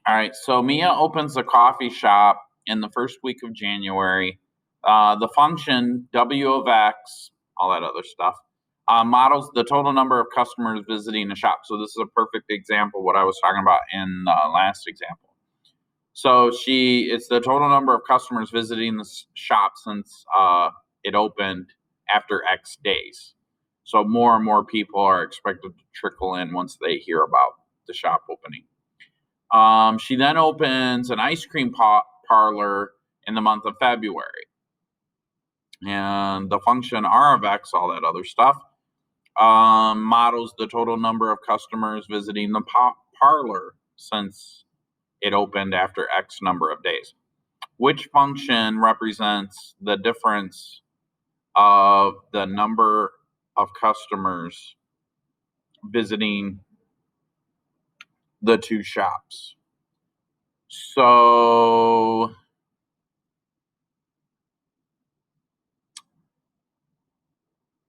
All right, so Mia opens a coffee shop in the first week of January. The function W of X, all that other stuff, models the total number of customers visiting the shop. So this is a perfect example of what I was talking about in the last example. So it's the total number of customers visiting the shop since it opened after X days. So more and more people are expected to trickle in once they hear about the shop opening. She then opens an ice cream parlor in the month of February. And the function R of X, all that other stuff, models the total number of customers visiting the parlor since it opened after X number of days. Which function represents the difference of the number of customers visiting the two shops? So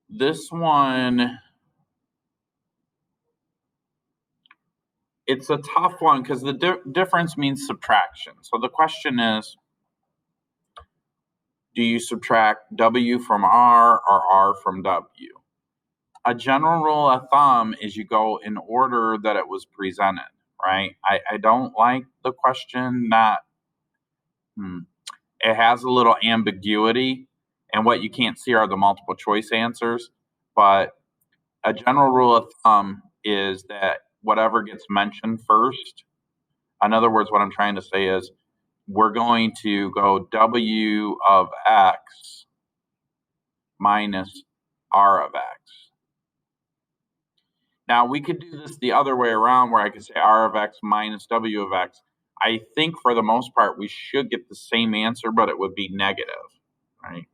this one, it's a tough one because the difference means subtraction. So the question is, do you subtract W from R or R from W? A general rule of thumb is you go in order that it was presented, right? I don't like the question that it has a little ambiguity, and what you can't see are the multiple choice answers. But a general rule of thumb is that whatever gets mentioned first, in other words, what I'm trying to say is we're going to go W of X minus R of X. Now, we could do this the other way around where I could say R of X minus W of X. I think for the most part, we should get the same answer, but it would be negative, right?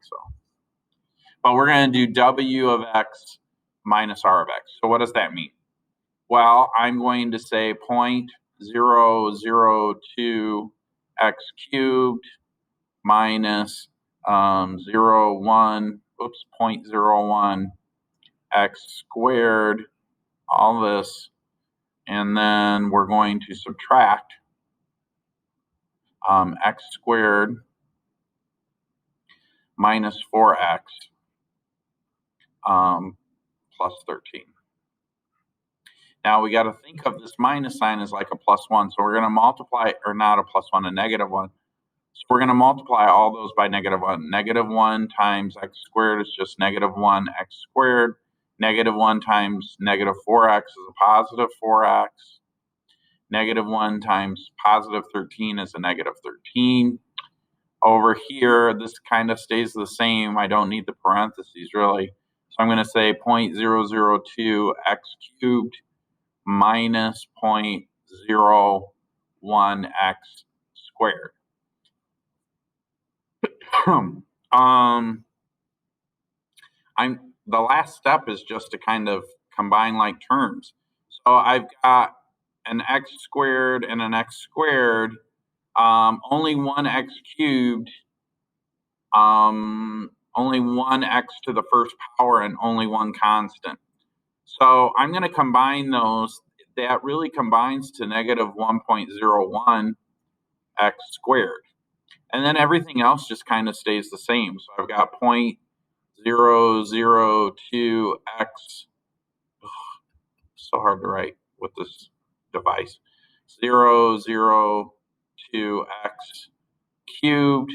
But we're going to do W of X minus R of X. So what does that mean? Well, I'm going to say 0.002 X cubed minus 0.01 X squared, all this, and then we're going to subtract X squared minus 4X plus 13. Now we got to think of this minus sign as like a plus 1. So we're going to multiply, or not a plus 1, a negative 1. So we're going to multiply all those by negative 1. Negative 1 times X squared is just negative 1 X squared. Negative 1 times negative 4X is a positive 4X. Negative 1 times positive 13 is a negative 13. Over here, this kind of stays the same. I don't need the parentheses, really. So I'm going to say 0.002 X cubed minus 0.01 X squared. The last step is just to kind of combine like terms. So I've got an X squared and an X squared, only one X cubed, only one X to the first power, and only one constant. So I'm going to combine those. That really combines to negative 1.01 X squared. And then everything else just kind of stays the same. So I've got 0.002 X. So hard to write with this device. 0.002 X cubed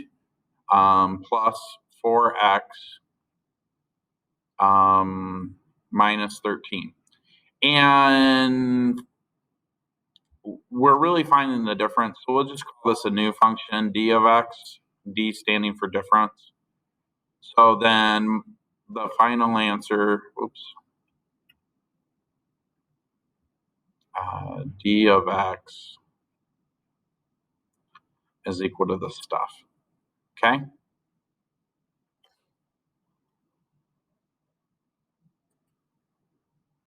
plus 4X minus 13. And we're really finding the difference. So we'll just call this a new function, D of X, D standing for difference. So then the final answer, D of X is equal to this stuff, okay?